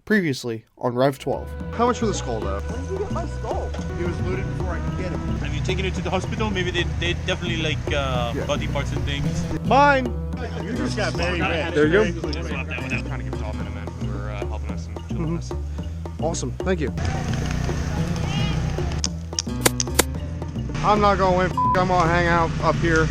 Previously on Rev 12. How much for the skull, though? When did you get my skull? He was looted before I could get him. Have you taken it to the hospital? Maybe they definitely like body parts and things. Mine! You just got very red. There you go. Trying to give it to all men and men who were helping us and shielding us. Awesome, thank you. I'm not gonna win. I'm gonna hang out up here.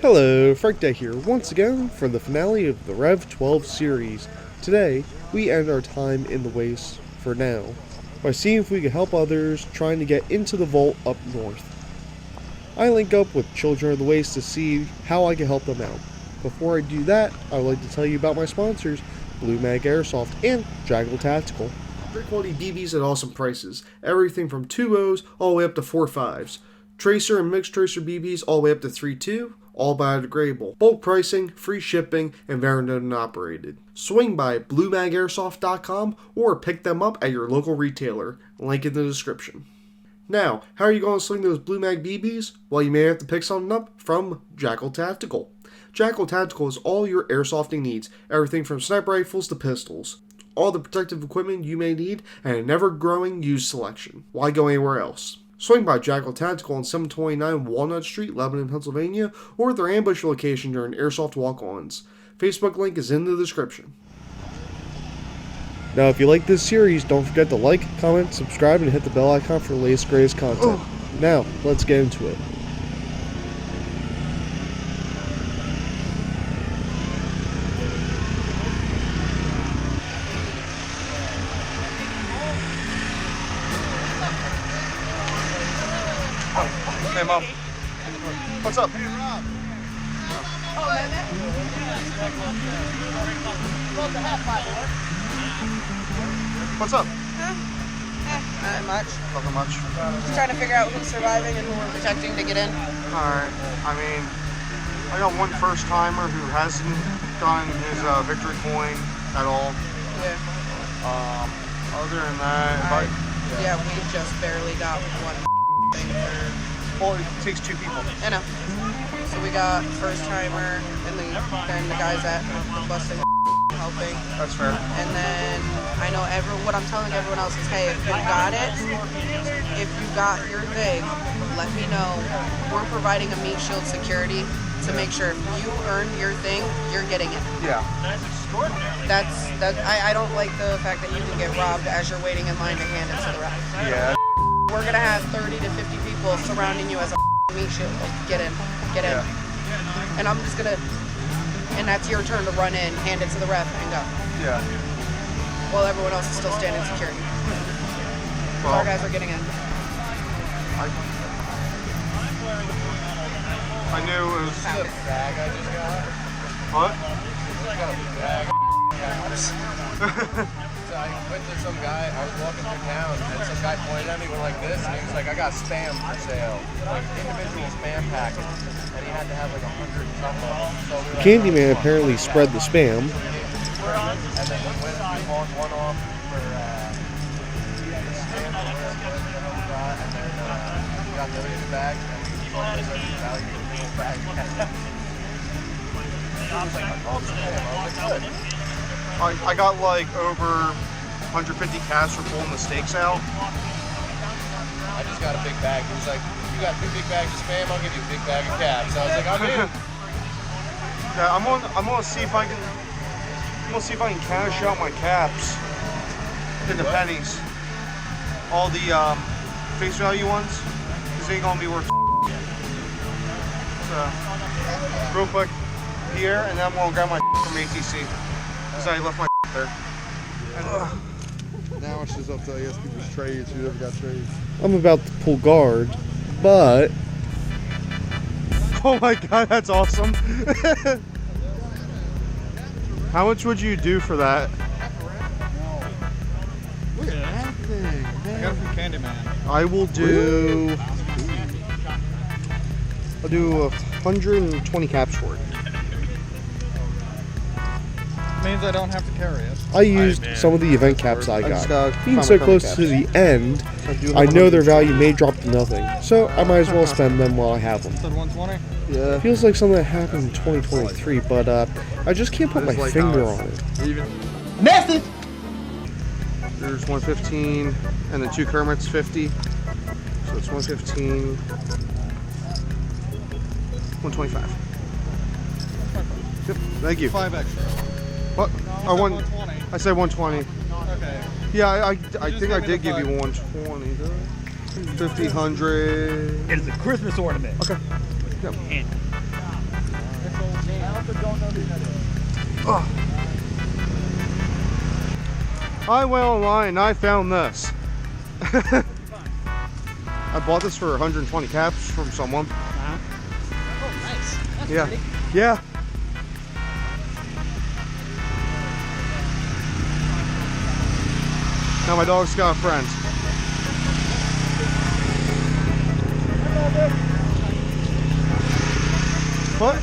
Hello, Frank Day here once again for the finale of the Rev 12 series. Today, we end our time in the waste for now by seeing if we can help others trying to get into the vault up north. I link up with Children of the Waste to see how I can help them out. Before I do that, I would like to tell you about my sponsors, Ballahack Airsoft and Jackal Tactical. Great quality BBs at awesome prices. Everything from 2.0s all the way up to 4.5s. Tracer and mixed tracer BBs all the way up to 3.2. All biodegradable. Bulk pricing, free shipping, and very owned and operated. Swing by BlueMagAirsoft.com or pick them up at your local retailer. Link in the description. Now, how are you going to sling those Blue Mag BBs? Well, you may have to pick something up from Jackal Tactical. Jackal Tactical is all your airsofting needs, everything from sniper rifles to pistols. All the protective equipment you may need, and a never-growing used selection. Why go anywhere else? Swing by Jackal Tactical on 729 Walnut Street, Lebanon, Pennsylvania, or their ambush location during airsoft walk-ons. Facebook link is in the description. Now, if you like this series, don't forget to like, comment, subscribe, and hit the bell icon for the latest, greatest content. Now, let's get into it. Hey, Mom. What's up? Hey, Rob. What's up? Not much. Nothing much. Just trying to figure out who's surviving and who we're protecting to get in. Alright, I mean, I got one first timer who hasn't gotten his victory coin at all. Yeah. Other than that, Yeah, we just barely got one thing for... well, it takes two people. I know. So we got first timer and then the guys that are busting helping. That's fair. And then I know what I'm telling everyone else is, hey, if you got it, if you got your thing, let me know. We're providing a meat shield security to make sure if you earn your thing, you're getting it. Yeah. I don't like the fact that you can get robbed as you're waiting in line to hand it to the ref. Yeah. We're gonna have 30 to 50 people surrounding you as a meat shield. Get in. Yeah. And I'm just gonna, and that's your turn to run in, hand it to the ref, and go. Yeah. While everyone else is still standing security. Well, Our guys are getting in. I knew it was. Bag I just got. What? I got a bag of So I went to some guy, I was walking through town, and some guy pointed at me, went like this, and he was like, I got spam for sale. Like, individual spam packets. And he had to have like 100 and something of them. So we were like, Candyman apparently spread the spam. and then we went and bought one off for the spam and then we got the bag, and we bought the value of the bag. I was like, oh, spam. I was like, good. I got like over 150 cash for pulling the stakes out. I just got a big bag. He was like, you got 2 big bags of spam, I'll give you a big bag of caps. I was like, I'm in. Yeah, I'm gonna see if I can. I'm gonna see if I can cash out my caps in the pennies. All the face value ones, cause they ain't gonna be worth. So, real quick, here, and then I'm gonna grab my from ATC. Cause I left my there. Now it's just up to, I guess, people's trades, whoever got trades. I'm about to pull guard, but Oh my god, that's awesome. How much would you do for that? Look at that thing, man. I got it from Candyman. I will do. I'll do 120 caps for it. Means I don't have to carry it. I used some of the event caps I just got. gotta Being find so my close caps. to the end, So do I another know their 150. value may drop to nothing, so I might as well spend them while I have them. Said 120. Yeah. Feels like something that happened in 2023, but I just can't put my It's like finger how on it. Even There's 115, and then 2 Kermits 50. So it's 115, 125. Yep. Thank you. 5 extra. What? No, Oh, one. 120. I said 120. Okay. Yeah, I just think gave I me did the give you 5. 120. Did I? 50, 100. It is a Christmas ornament. Okay. Yep. And I went online and I found this. I bought this for 120 caps from someone. oh, nice. That's Yeah. pretty. Yeah. Now my dog's got a friend. What?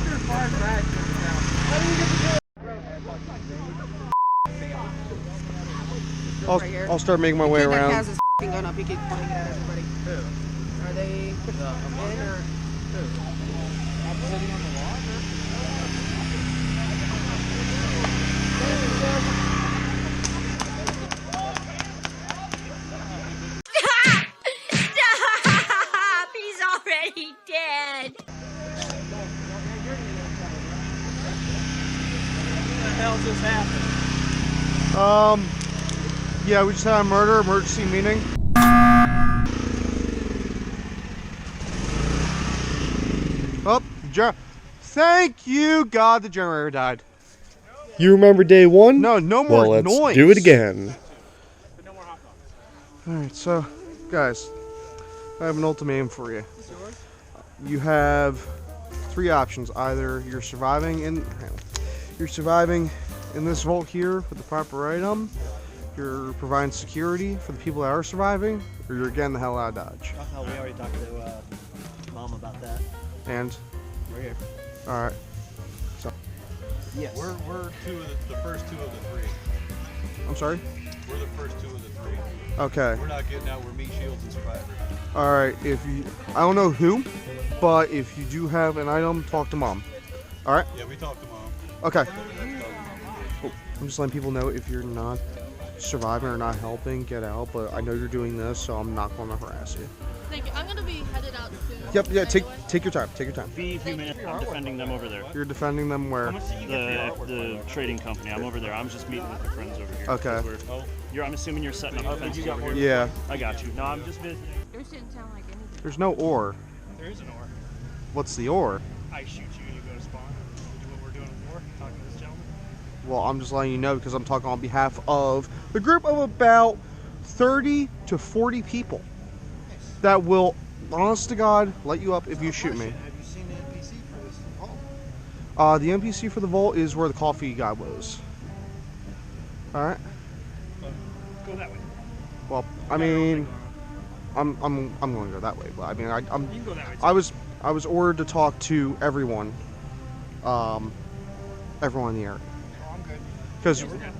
Right here. I'll start making my way Kid that around. has his f***ing gun up, he keeps pointing it at everybody. Are they in or? Stop! He's already dead. Yeah, we just had a emergency meeting. Oh, thank you, God, the generator died. You remember day one? No, no more Well, let's noise. do it again. Alright, so, guys, I have an ultimatum for you. You have 3 options. Either you're surviving in this vault here with the proper item, you're providing security for the people that are surviving, or you're getting the hell out of Dodge. Oh, we already talked to Mom about that. And, We're here. alright. Yes. We're the first 2 of the 3. I'm sorry? We're the first 2 of the 3. Okay. We're not getting out. We're meat shields and survivors. Alright, I don't know who, but if you do have an item, talk to Mom. Alright? Yeah, we talked to Mom. Okay. We talked to Mom. I'm just letting people know if you're not surviving or not helping, get out, but I know you're doing this, so I'm not going to harass you. Thank you. I'm gonna be headed out soon. Yep, yeah, take your time, take your time. Be a few minutes. I'm defending them over there. You're defending them where? The trading company. I'm over there. I'm just meeting with my friends over here. Okay. I'm assuming you're setting up fences over here. Yeah. I got you. No, I'm just busy. Yours didn't sound like anything. There's no ore. There is an ore. What's the ore? I shoot you and you go to spawn. We do what we're doing before. Talking to this gentleman. Well, I'm just letting you know because I'm talking on behalf of the group of about 30 to 40 people that will, honest to God, let you up if you shoot me. Have you seen the NPC for this vault? The NPC for the vault is where the coffee guy was. Alright. Go that way. Well, I mean, I'm going to go that way, but I mean, You can go that way. I was ordered to talk to everyone, everyone in the area. Oh, I'm good.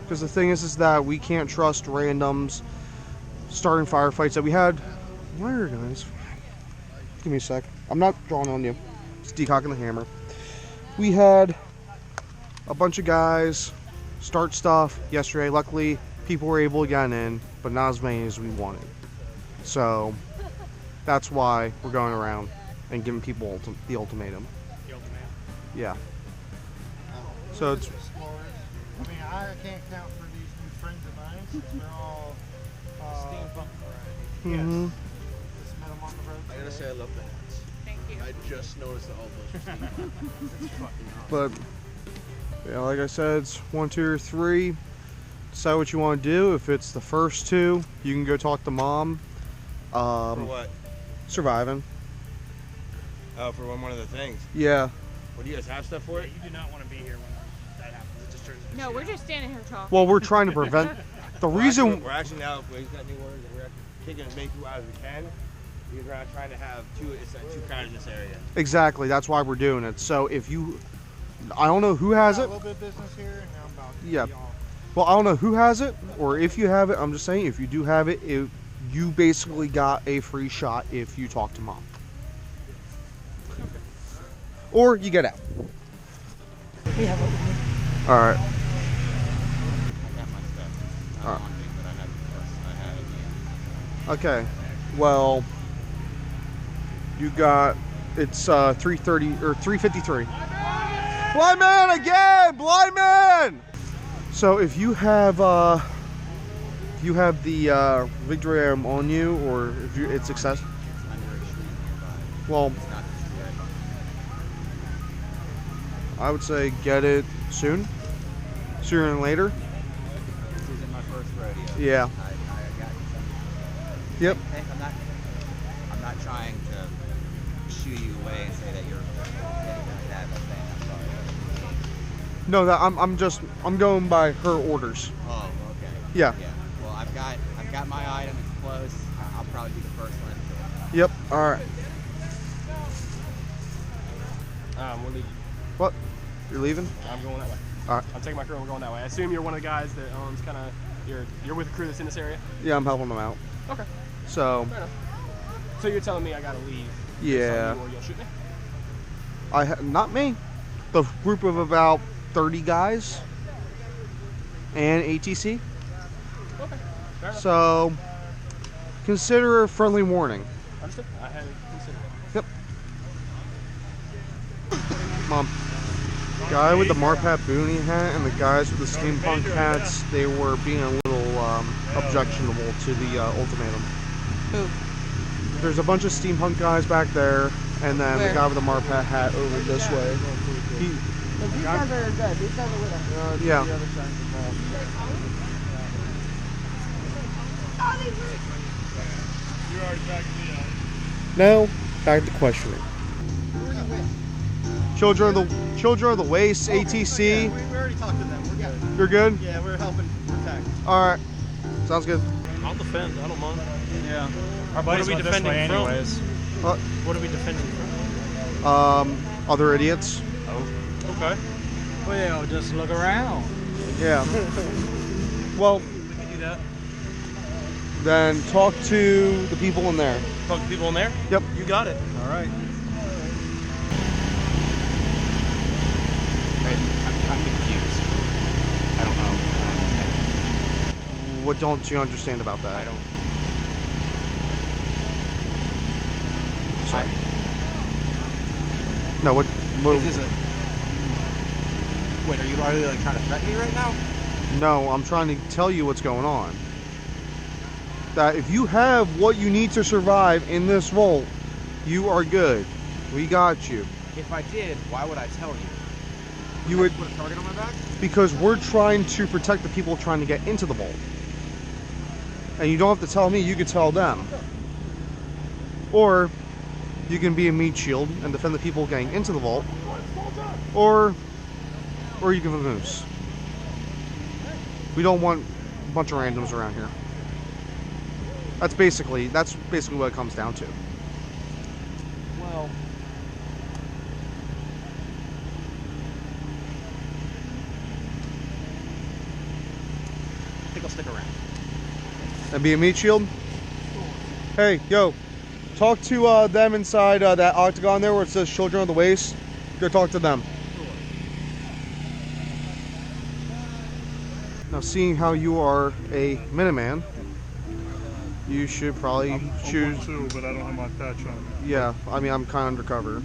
Because the thing is that we can't trust randoms starting firefights that we had. Where guys? Give me a sec. I'm not drawing on you. Just decocking the hammer. We had a bunch of guys start stuff yesterday. Luckily, people were able to get in, but not as many as we wanted. So that's why we're going around and giving people the ultimatum. The ultimate. Yeah. So it's I mean, I can't count for these new friends of mine since they're all Steampunk variety. mhm. just met them on the road. I gotta say, I love the hats. Thank you. I just noticed that all those are Steve. It's fucking awesome. But yeah, like I said, it's 1, 2, or 3. Decide what you want to do. If it's the first 2, you can go talk to Mom. For what? Surviving. Oh, for one of the things. Yeah. What do you guys have stuff for Yeah, it? you do not want to be here when that happens. It just turns into No, shit. we're just standing here talking. Well, we're trying to prevent the reason. We're actually now, we've got new orders, and we're actually kicking as many people out as we can. We're trying to have 2 crowds in this area. Exactly. That's why we're doing it. So if you I don't know who has A it. little bit of business here, and now I'm about to Yeah. be off. Well, I don't know who has it, or if you have it. I'm just saying, if you do have it, you basically got a free shot if you talk to mom. Or you get out. All right. I got my stuff. Not on me, but I have it. Okay. Well, you got it's 3:30 or 3:53. Blind man again! Blind man! So if you have the victory item on you, or if it's success. It's under a street nearby. Well, It's not destroyed. I would say get it soon, sooner than later. This isn't my first rodeo. Yeah. I got some. Yep. Hey, I'm not trying to shoo you away and say that you're getting that. I'm saying I'm sorry. No, that I'm going by her orders. Oh, okay. Yeah. Yeah. Well, I've got my item. It's close. I'll probably be the first one to it. Yep. All right. We're leaving. What? You're leaving? I'm going that way. All right. I'm taking my crew and we're going that way. I assume you're one of the guys that owns kind of you're with the crew that's in this area. Yeah, I'm helping them out. Okay. So. Fair enough. So you're telling me I gotta leave? Yeah. Or you'll shoot me? Not me. The group of about 30 guys and ATC. Okay. Fair enough. So consider a friendly warning. Understood. I had considered it. Yep. Mom. Guy with the Marpat Boonie hat and the guys with the steampunk hats, they were being a little objectionable to the ultimatum. Who? There's a bunch of steampunk guys back there, and then Where? the guy with the Marpat hat over this way. These guys are dead. These guys are with us. Yeah. The other side's involved. Now, back to questioning. Children of the Waste, ATC. We already talked to them. We're good. You're good? Yeah, we're helping protect. All right. Sounds good. I'll defend. I don't mind. Yeah. Our buddies went this way anyways. What are we defending from? Other idiots. Oh, okay. Well, just look around. Yeah. Well, We can do that. then talk to the people in there. Talk to people in there? Yep. You got it. All right. I'm confused. I don't know. What don't you understand about that? I don't. Sorry. No, what This is wait, are you like trying to threaten me right now? No, I'm trying to tell you what's going on. That if you have what you need to survive in this vault, you are good. We got you. If I did, why would I tell you? You would, Put a target on my back? because we're trying to protect the people trying to get into the vault. And you don't have to tell me, you can tell them. Or you can be a meat shield and defend the people getting into the vault. Or you can vamoose. We don't want a bunch of randoms around here. That's basically what it comes down to. Well, I think I'll stick around. And be a meat shield. Hey, yo, talk to them inside that octagon there where it says Children of the Waste. Go talk to them. Now, seeing how you are a Minuteman, you should probably choose. I'm 1-2, but I don't have my patch on. Yeah, I mean, I'm kind of undercover.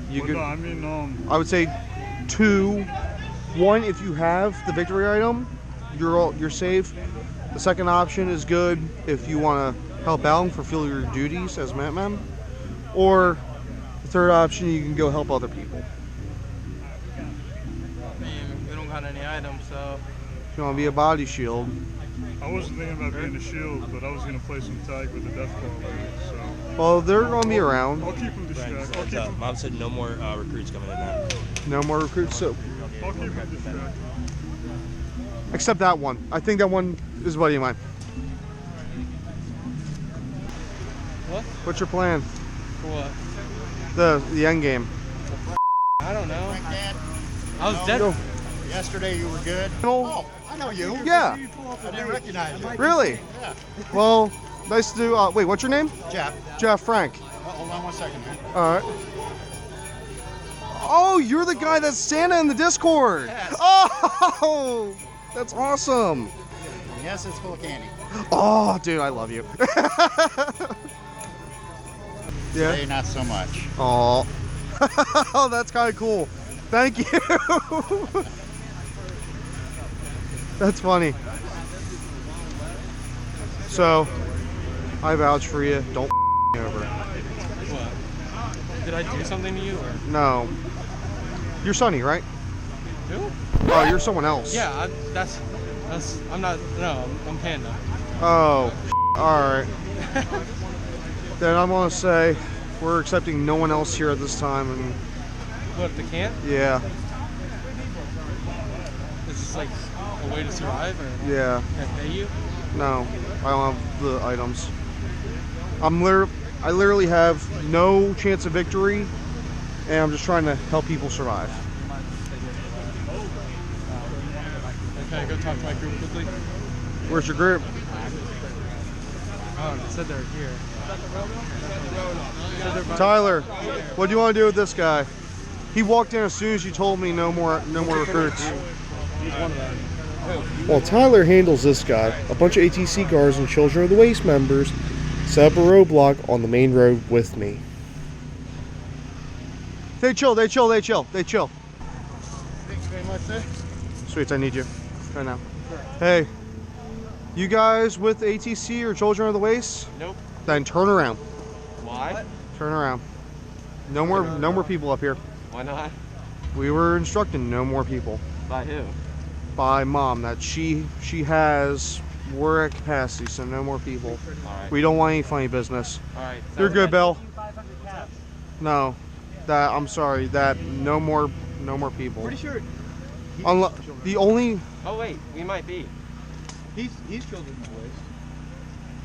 You Well, could. no, I mean, I would say 2. 1, if you have the victory item, you're safe. The second option is good if you want to help out and fulfill your duties as Minuteman. Or the third option, you can go help other people. I mean, we don't got any items, so. If you want to be a body shield. I wasn't thinking about being a shield, but I was going to play some tag with the deathclaws. So. Well, they're going to be around. I'll keep them distracted. I'll keep them, Mom said no more recruits coming in now. No more recruits, so I'll keep them distracted. except that one. I think that one is a buddy of mine. What? What's your plan? For what? The end game. I I don't know. Frank, Dad? I was No? dead. Yesterday you were good. Oh, Oh, I know you. yeah. I didn't recognize you. Really? Yeah. Well, nice to do. Wait, what's your name? Jeff. Jeff Frank. Hold on 1 second here. All right. Oh, you're the guy that's Santa in the Discord. Yes. Oh, that's awesome. Yes, it's full of candy. Oh, dude, I love you. Yeah. Today, not so much. Oh, oh, that's kind of cool. Thank you. That's funny. So, I vouch for you. Don't me over. What? Did I do something to you or? No. You're Sonny, right? Who? Oh, you're someone else. Yeah, that's. I'm not. No, I'm Panda. Oh, all right. Then I'm gonna say we're accepting no one else here at this time, and What, the camp? yeah, Is this like a way to survive or? yeah. Can I pay you? No, I don't have the items. I literally have no chance of victory, and I'm just trying to help people survive. Can I go talk to my group quickly? Where's your group? Oh, it said they're here. Tyler, what do you want to do with this guy? He walked in as soon as you told me no more recruits. He's one of them. While Tyler handles this guy, a bunch of ATC guards and Children of the Waste members set up a roadblock on the main road with me. They chill. Thank you very much, sir. Sweet, I need you right now. Hey, you guys with ATC or Children of the Waste? Nope. Then turn around. Why? Turn around. No more people up here. Why not? We were instructing no more people. By who? By Mom that she has. We're at capacity, so no more people. Alright. We don't want any funny business. Alright. You're good, Bill. No, that I'm sorry. That no more people. Pretty sure. The only. Oh wait, we might be. He's Children of the Waste.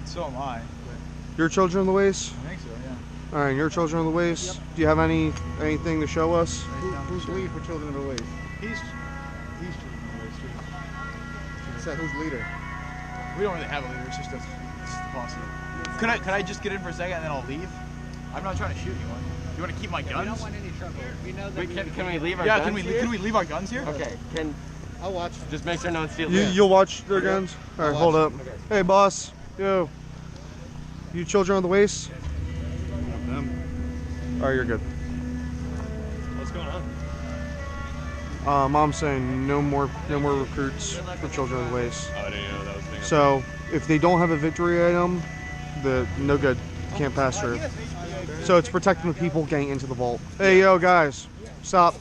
So am I. Your Children of the Waste. I think so, yeah. All right, your Children of the Waste. Yep. Do you have anything to show us? Who's lead for Children of the Waste? He's Children of the Waste too. So who's leader? We don't really have a leader. It's just the boss. Can I just get in for a second and then I'll leave? I'm not trying to shoot anyone. You want to keep my guns? We don't want any trouble. We know that. Wait, can we leave our guns here? Can we leave our guns here? Okay. I'll watch. Just make sure no one steals. You'll watch their guns. All right, hold up. Okay. Hey, boss. Yo. You Children of the Waste? All right, you're good. What's going on? Mom's saying no more recruits for Children of the Waste. Oh, I didn't know that was being So if they don't have a victory item, no good. Can't pass through. So it's protecting the people getting into the vault. Hey, yo, guys, stop.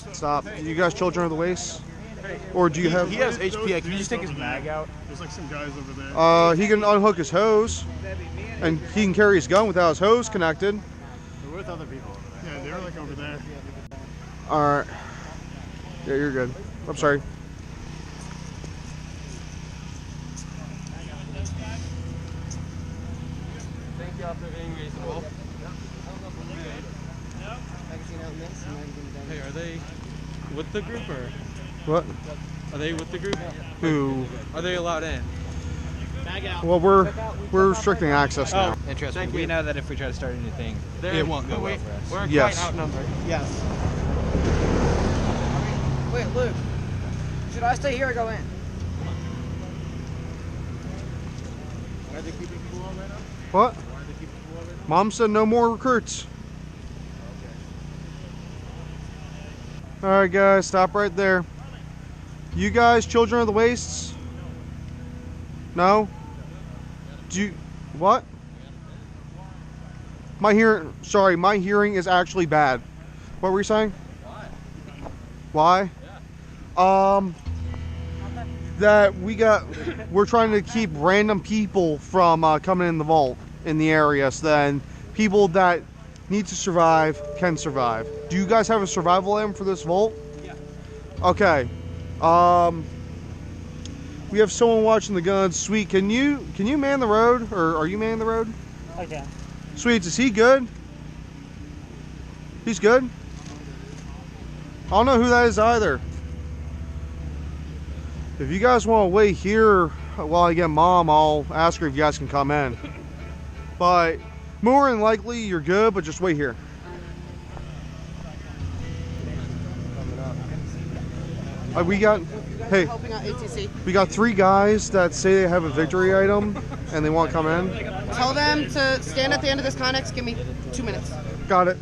You guys Children of the Waste? Or do you have? He has HP. Can you just take his mag out? There's like some guys over there. He can unhook his hose, and he can carry his gun without his hose connected. We're with other people. Yeah, they're like over there. All right. Yeah, you're good. I'm sorry. Thank y'all for being reasonable. Hey, are they with the group or? What? Are they with the group? Who? Are they allowed in? Well, we're restricting access now. Interesting. We know that if we try to start anything, it won't go well for us. We're Yes. quite outnumbered. Yes. Wait, Luke. Should I stay here or go in? Why are they keeping people on right now? What? Why are they keeping people on right now? Mom said no more recruits. All right, guys, stop right there. You guys, Children of the Wastes? No? What? My hearing is actually bad. What were you saying? Why? That we're trying to keep random people from coming in the vault in the area, so then people that need to survive can survive. Do you guys have a survival item for this vault? Yeah. Okay. We have someone watching the guns. Sweet, can you man the road, or are you manning the road? I can. Sweet, is he good? He's good? I don't know who that is either. If you guys want to wait here while I get Mom, I'll ask her if you guys can come in. But more than likely, you're good, but just wait here. We got, hey, Helping out ATC. we got 3 guys that say they have a victory item and they want to come in. Tell them to stand at the end of this connex. Give me 2 minutes. Got it.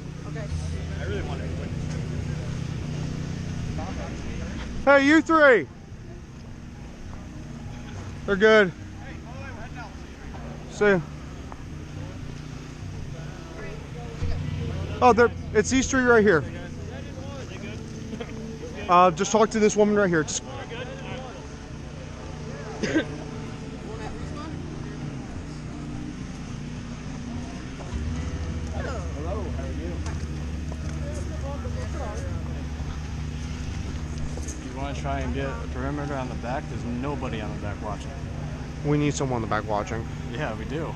Hey, you 3. They're good. See ya. Oh, it's these 3 right here. Just talk to this woman right here. Just... You want to try and get a perimeter on the back? There's nobody on the back watching. We need someone in the back watching. Yeah, we do.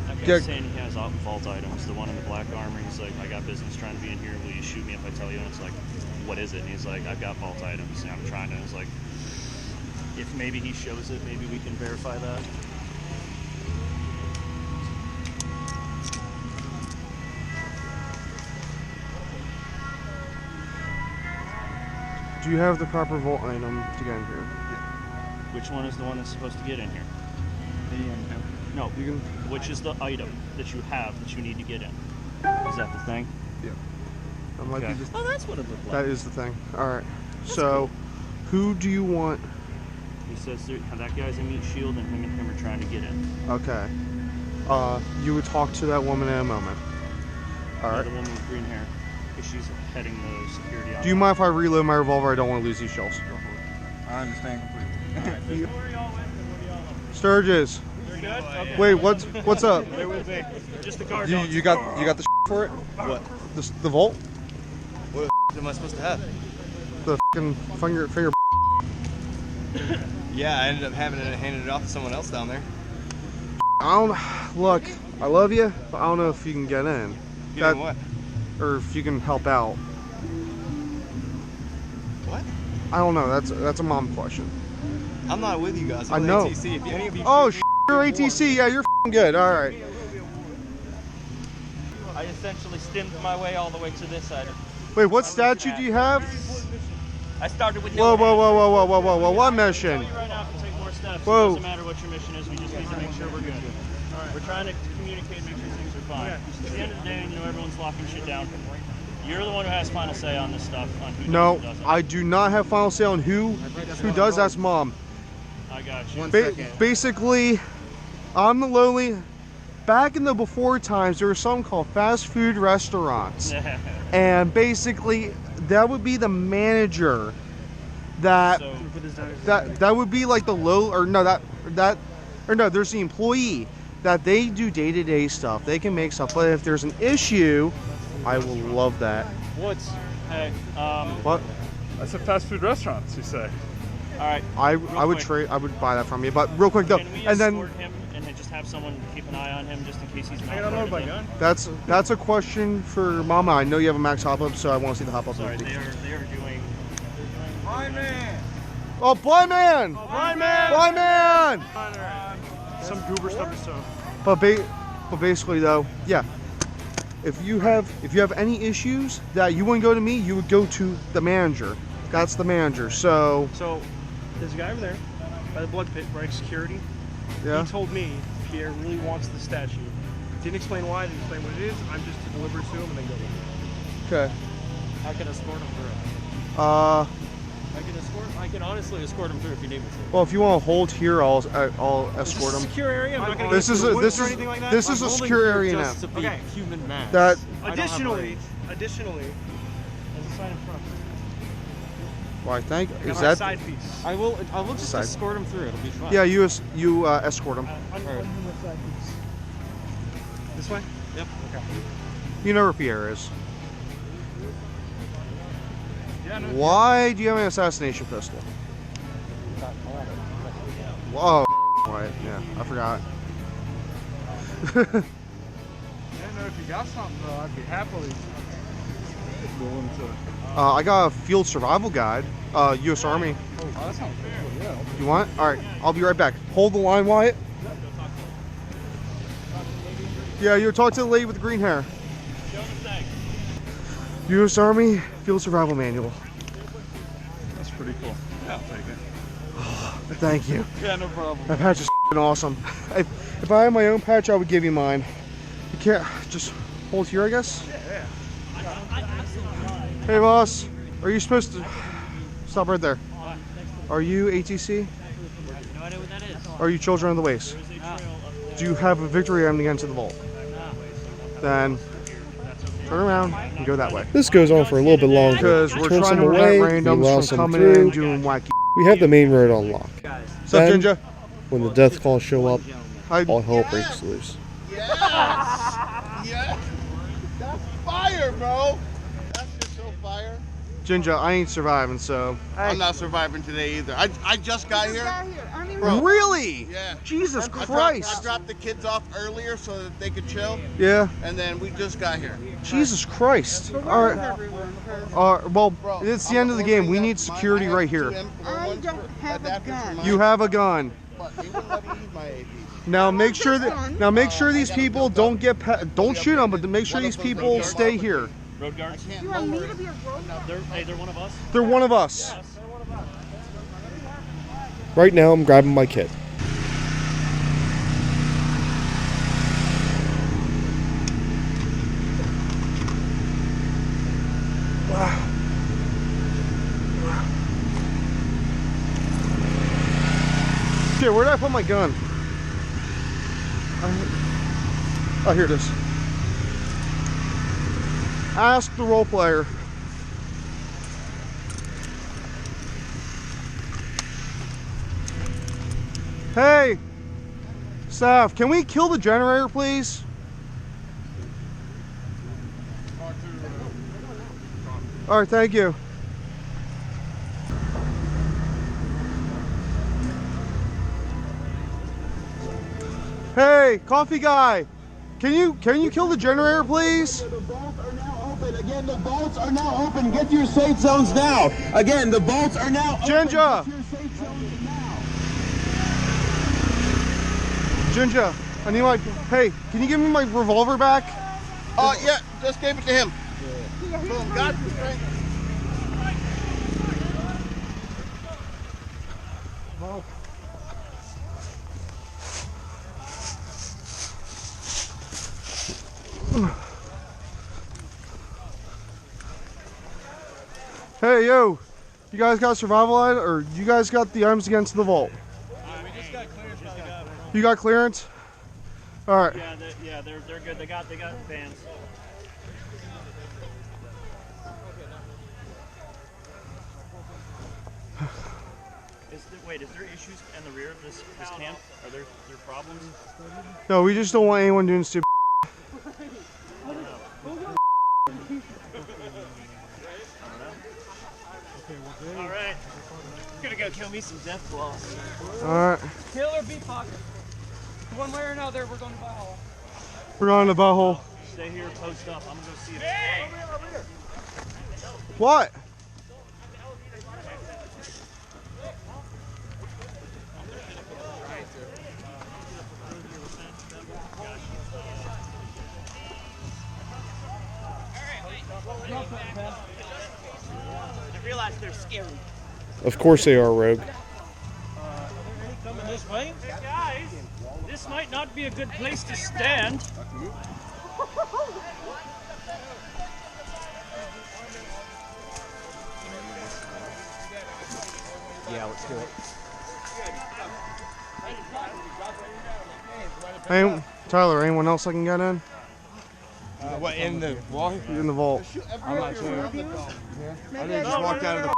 That guy's saying he has vault items. The one in the black armor, he's like, I got business trying to be in here. Will you shoot me if I tell you? And it's like, what is it? And he's like, I've got vault items. And I'm trying to, it's like, if maybe he shows it, maybe we can verify that. Do you have the proper vault item to get in here? Which one is the one that's supposed to get in here? No, you can. Which is the item that you have that you need to get in? Is that the thing? Yeah. That might Okay. be just, Oh, that's what it looked like. that is the thing. Alright. So, who do you want? He says that guy's a meat shield and him are trying to get in. Okay. You would talk to that woman in a moment. Alright. The woman with green hair. Because she's heading the security out. Do you mind if I reload my revolver? I don't want to lose these shells. I understand completely. Sturgis. Wait, what's up? Just the car. You got the for it? What? The vault? What am I supposed to have? The fucking finger. Yeah, I ended up having it and handed it off to someone else down there. Look, I love you, but I don't know if you can get in. Get in what? Or if you can help out. What? I don't know. That's a mom question. I'm not with you guys. I I'm know. ATC. If any of you Oh, you're ATC. Yeah, you're good. All right. I essentially stemmed my way all the way to this side. Wait, what statue do you have? I started with Whoa. What mission? Right now can take more steps. Whoa. It doesn't matter what your mission is. We just need to make sure we're good. We're trying to communicate, make sure things are fine. At the end of the day, you know, everyone's locking shit down. You're the one who has final say on this stuff, on who No, does and doesn't. I do not have final say on who does. That's mom. I got you. Basically, I'm the lonely. Back in the before times, there was something called fast food restaurants, and basically that would be the manager. That would be like the low, or no, there's the employee that they do day-to-day stuff. They can make stuff, but if there's an issue, I will love that. Hey, What? That's a fast food restaurant, you say. all right. I would buy that from you, but real quick though, Can we and then escort him and then just have someone keep an eye on him just in case he's I don't know about gun. that's a question for Mama. I know you have a max hop up, so I want to see the hop up. Sorry, they are doing. Blind man! Oh, blind man! Blind man! Blind man! Some goober stuff is so. But basically though, yeah. If you have any issues that you wouldn't go to me, you would go to the manager. That's the manager. So There's a guy over there by the blood pit, right? Security. yeah. He told me Pierre really wants the statue. Didn't explain why, didn't explain what it is. I'm just to deliver it to him and then go with it. Okay. I can escort him through. I can honestly escort him through if you need me to. Well, if you want to hold here, I'll escort him. Secure area. I'm not gonna This get is through a the this woods or is anything like that. this is a secure area now. Just to be human mass. That Additionally, there's a sign in front. well, I think is Got a that side piece? I will just Side. escort him through. It'll be fine. yeah. You escort him. This way? Yep. Okay. You know where Pierre is. Yeah, no. Why do you have an assassination pistol? Whoa. Right. Yeah, I forgot. Yeah, no, if you got something though, I'd be happily willing to. I got a field survival guide, U.S. Army. Oh, that sounds cool. Yeah. You want it? All right, I'll be right back. Hold the line, Wyatt. Yeah, you talk to the lady with the green hair. U.S. Army Field Survival Manual. That's pretty cool. Yeah, I'll take it. Thank you. Yeah, no problem. That patch is awesome. If I had my own patch, I would give you mine. You can't just hold here, I guess? Yeah. Hey, boss. Are you supposed to... Stop right there. Are you ATC? No idea what that is. Are you Children of the Waste? Do you have a victory on the end of the vault? Then turn around and go that way. This goes on for a little bit longer. Because we're Turn trying some to away, prevent we allow randoms from some coming through. in doing wacky. We have the main road on lock. What's up, Then, Ginger? when the deathclaws show up, Hi. all hell breaks loose. Yes! Yes! That's fire, bro! That's just so fire. Ginger, I ain't surviving, so. I'm not surviving today either. I just got here. Bro. Really? Yeah. Jesus I Christ. dropped the kids off earlier so that they could chill. Yeah. And then we just got here. Jesus Christ. All right. Well, it's the end of the game. We need security right here. I don't have a gun. You have a gun. But they wouldn't let me use my AP. Now make sure that these people don't get don't shoot them, but make sure these people stay here. Road guards? You want me to be a road guard? They're one of us. They're one of us. Right now, I'm grabbing my kit. Shit, where did I put my gun? Oh, here it is. Ask the role player. Hey, staff, can we kill the generator, please? All right, thank you. Hey, coffee guy, can you kill the generator, please? The vaults are now open. Again, the vaults are now open. Get to your safe zones now. Again, the vaults are now open. Ginger. Get to your safe zones now. Ginger, I need my. Hey, can you give me my revolver back? Yeah, just gave it to him. Boom, got the strength. Hey, yo, you guys got survival items, or you guys got the items against the vault? We just got clearance. You got clearance? All right. Yeah, they're good. They got vans. Is there issues in the rear of this camp? Are there problems? No, we just don't want anyone doing stupid. All right. Gonna go kill me some deathclaws. All right. Kill or be pocket. One way or another, we're going to Ballahack. We're going to butthole. Stay here, post up. I'm gonna go see if. Hey! What? I realize they're scary. Of course they are, Rogue. Coming this way? Guys, this might not be a good place to stand. Yeah, let's do it. Hey, Tyler, anyone else I can get in? What, in the wall? In the vault. I'm not sure. I just walked out of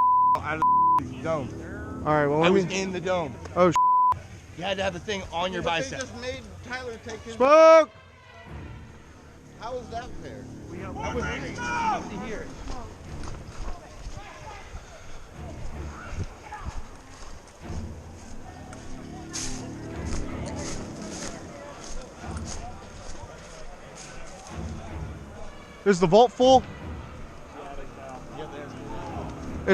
the dome. All right, well, I let was me. in the dome. Oh, You had to have the thing on your bicep. Smoke! How is that fair? I was to hear it. Is the vault full?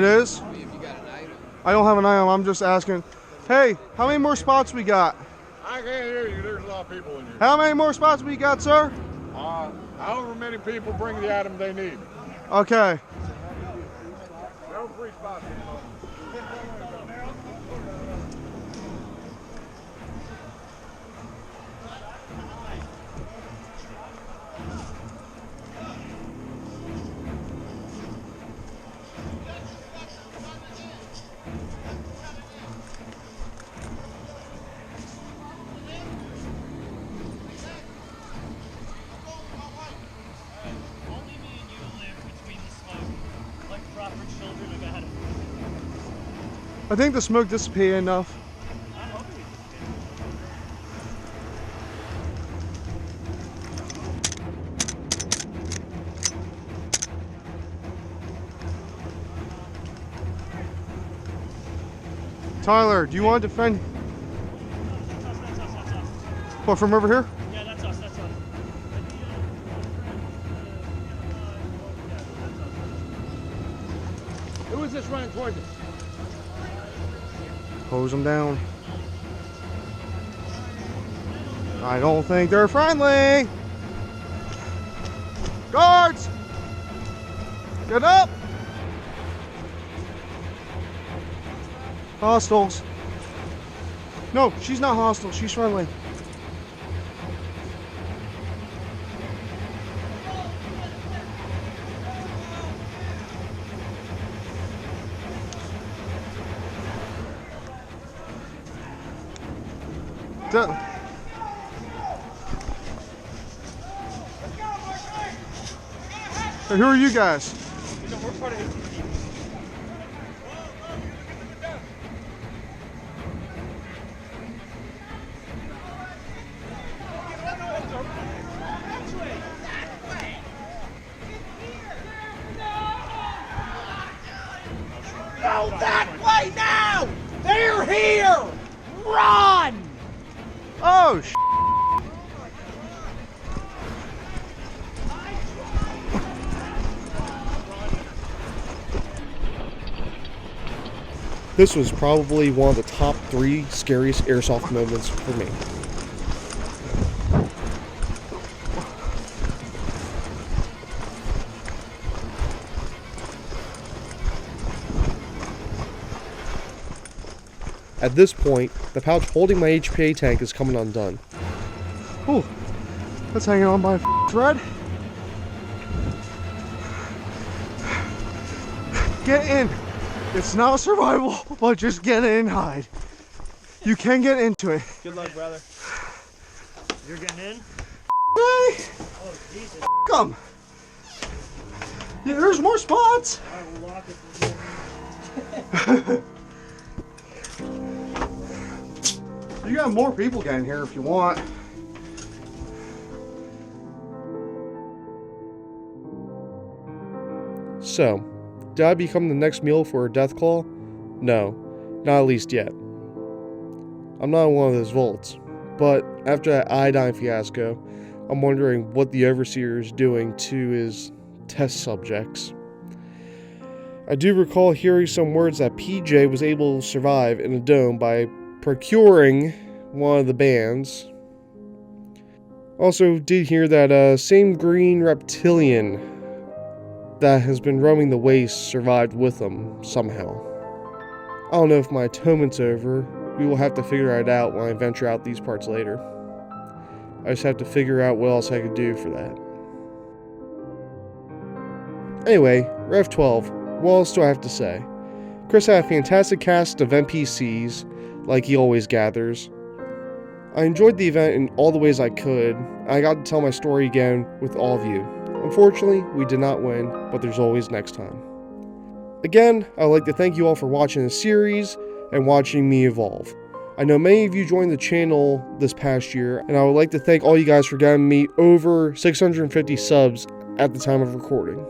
It is? If you got an item. I don't have an item. I'm just asking. Hey, how many more spots we got? I can't hear you. There's a lot of people in here. How many more spots we got, sir? However many people bring the item they need. Okay. No free spots. I think the smoke dissipated enough. Tyler, do you want to defend? What, from over here? Yeah, that's us, that's us. Who is this running towards us? Hose them down. I don't think they're friendly. Guards! Get up! Hostiles. No, she's not hostile. She's friendly. Hey, who are you guys? We're part of Go that way now! They're here! Run! Oh, This was probably one of the top 3 scariest airsoft moments for me. At this point, the pouch holding my HPA tank is coming undone. Ooh, that's hanging on by a thread. Get in. It's not survival, but just get in and hide. You can get into it. Good luck, brother. You're getting in? Hey! Oh, Jesus. Come. Yeah, there's more spots. I will lock it. You got more people getting here if you want. So, did I become the next meal for a deathclaw? No, not at least yet. I'm not one of those volts, but after that iodine fiasco, I'm wondering what the Overseer is doing to his test subjects. I do recall hearing some words that PJ was able to survive in a dome by procuring one of the bands. Also did hear that same green reptilian that has been roaming the waste survived with them somehow. I don't know if my atonement's over. We will have to figure it out when I venture out these parts later. I just have to figure out what else I could do for that. Anyway, Rev 12, what else do I have to say? Chris had a fantastic cast of NPCs, like he always gathers. I enjoyed the event in all the ways I could, and I got to tell my story again with all of you. Unfortunately, we did not win, but there's always next time. Again, I would like to thank you all for watching this series and watching me evolve. I know many of you joined the channel this past year, and I would like to thank all you guys for getting me over 650 subs at the time of recording.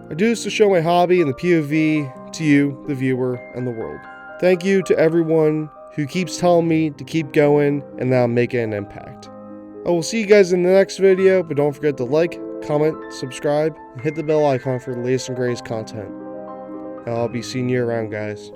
I do this to show my hobby and the POV to you, the viewer, and the world. Thank you to everyone who keeps telling me to keep going and that I'm making an impact. I will see you guys in the next video, but don't forget to like, comment, subscribe, and hit the bell icon for the latest and greatest content. and I'll be seeing you around, guys.